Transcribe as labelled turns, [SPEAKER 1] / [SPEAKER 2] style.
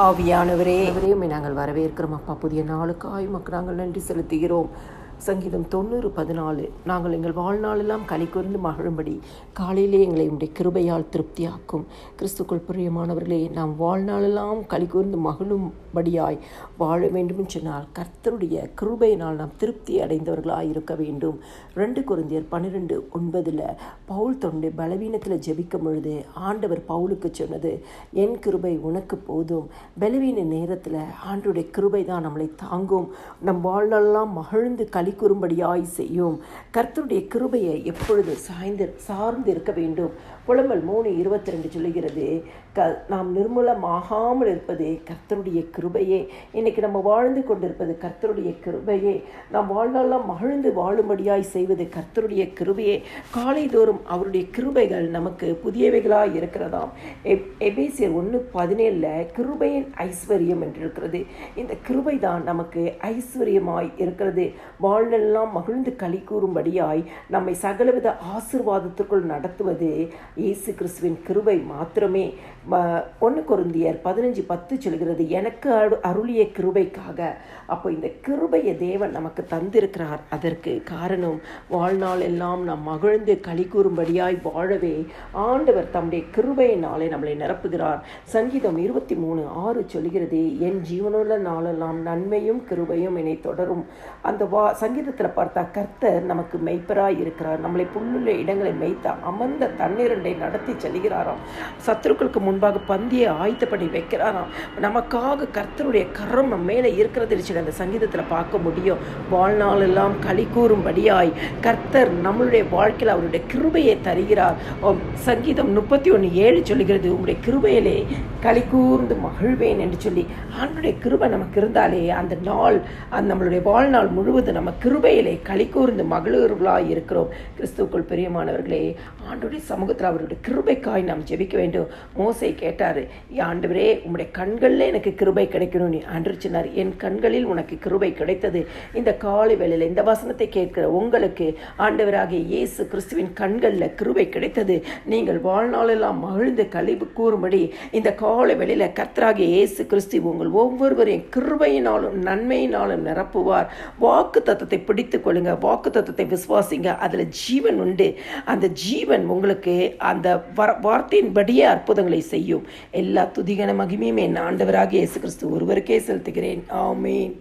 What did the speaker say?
[SPEAKER 1] ஆவியானவரே அவரையுமே நாங்கள் வரவேற்கிறோம் அப்பா. புதிய நாளுக்காய் மக்கள் நாங்கள் நன்றி செலுத்துகிறோம். சங்கீதம் 90:14 நாங்கள் எங்கள் வாழ்நாளெல்லாம் களி கூர்ந்து மகிழும்படி காலையிலே எங்களை உடைய கிருபையால் திருப்தியாக்கும். கிறிஸ்துக்குள் பிரியமானவர்களே, நாம் வாழ்நாளெல்லாம் களி கூர்ந்து மகிழும்படியாய் வாழ வேண்டும் சொன்னால் கர்த்தருடைய கிருபையினால் நாம் திருப்தி அடைந்தவர்களாக இருக்க வேண்டும். 2 கொரிந்தியர் 12:9 பவுல் தொண்டு பலவீனத்தில் ஜெபிக்கும் பொழுது ஆண்டவர் பவுலுக்கு சொன்னது, என் கிருபை உனக்கு போதும். பலவீன நேரத்தில் ஆண்டவருடைய கிருபை தான் நம்மளை தாங்கும். நம் வாழ்நாளெல்லாம் மகிழ்ந்து களி கூறும்படியாய் செய்யும். கர்த்தருடைய கிருபையை எப்பொழுது சார்ந்து இருக்க வேண்டும். புலம்பல் 3:22 சொல்லுகிறது, நாம் நிர்மூலமாகாமல் இருப்பது கர்த்தருடைய கிருபையே. இன்னைக்கு நம்ம வாழ்ந்து கொண்டிருப்பது கர்த்தருடைய கிருபையே. நாம் வாழ்நாளெல்லாம் மகிழ்ந்து வாழும்படியாய் செய்வது கர்த்தருடைய கிருபையே. காலைதோறும் அவருடைய கிருபைகள் நமக்கு புதியவைகளாய் இருக்கிறதாம். எபேசியர் 1:17 கிருபையின் ஐஸ்வர்யம் என்று இருக்கிறது. இந்த கிருபை தான் நமக்கு ஐஸ்வர்யமாய் இருக்கிறது. வாழ்நாளெல்லாம் மகிழ்ந்து களி கூறும்படியாய் நம்மை சகலவித ஆசீர்வாதத்திற்குள் நடத்துவது இயேசு கிறிஸ்துவின் கிருபை மாத்திரமே. 1 கொரிந்தியர் 15:10 சொல்கிறது, எனக்கு அருளிய கிருபைக்காக. அப்போ இந்த கிருபையை தேவன் நமக்கு தந்திருக்கிறார். அதற்கு காரணம் வாழ்நாள் எல்லாம் நாம் மகிழ்ந்து களி கூறும்படியாய் வாழவே ஆண்டவர் தம்முடைய கிருபையினாலே நம்மளை நிரப்புகிறார். சங்கீதம் 23:6 சொல்கிறது, என் ஜீவனுள்ள நாளெல்லாம் நன்மையும் கிருபையும் என்னை தொடரும். அந்த சங்கீதத்தில் பார்த்தா கர்த்தர் நமக்கு மெய்ப்பராய் இருக்கிறார். நம்மளை புல்லுள்ள இடங்களை மேய்த்த அமர்ந்த தண்ணீரண்டை நடத்தி செல்கிறாராம். சத்துருக்களுக்கு முன்பாக பந்தியை ஆயத்தப்படி வைக்கிறாராம். நமக்காக கர்த்தருடைய கரம் மேலே இருக்கிறது அந்த சங்கீதத்தில் பார்க்க முடியும். வாழ்நாளெல்லாம் களி கூறும்படியாய் கர்த்தர் நம்மளுடைய வாழ்க்கையில் அவருடைய கிருபையை தருகிறார். சங்கீதம் 31:7 சொல்லுகிறது, உங்களுடைய கிருபையிலே களி கூர்ந்து மகிழ்வேன் என்று சொல்லி. ஆண்டுடைய கிருபை நமக்கு இருந்தாலே அந்த நாள் நம்மளுடைய வாழ்நாள் முழுவதும் நம்ம கிருபையிலே களி கூர்ந்து மகிழ்வர்களாய் இருக்கிறோம். கிறிஸ்துவுக்குள் பிரியமானவர்களே, ஆண்டுடைய சமூகத்தில் அவருடைய கிருபைக்காய் நாம் ஜெபிக்க வேண்டும். மோசே கேட்டார், ஆண்டவரே உம்முடைய கண்களில் எனக்கு கிருபை கிடைக்கணும். நீ ஆண்டவர் சொன்னார், என் கண்களில் உனக்கு கிருபை கிடைத்தது. இந்த காலை வேளையில் இந்த வசனத்தை கேட்கிற உங்களுக்கு ஆண்டவராகிய இயேசு கிறிஸ்துவின் கண்களில் கிருபை கிடைத்தது. நீங்கள் வாழ்நாளெல்லாம் மகிழ்ந்து களி கூறும்படி இந்த காலை வேளையில் கர்த்தராகிய இயேசு கிறிஸ்து உங்கள் ஒவ்வொருவரையும் கிருபையினாலும் நன்மையினாலும் நிரப்புவார். வாக்கு தத்தத்தை பிடித்துக் கொள்ளுங்க, வாக்கு தத்தத்தை விசுவாசிங்க. அதில் ஜீவன் உண்டு. அந்த ஜீவன் உங்களுக்கு அந்த வார்த்தையின்படியே அற்புதங்களை செய்யும். எல்லா துதிகன மகிமையும் என் ஆண்டவராகிய இயேசு கிறிஸ்து ஒருவருக்கே செலுத்துகிறேன். ஆமென்.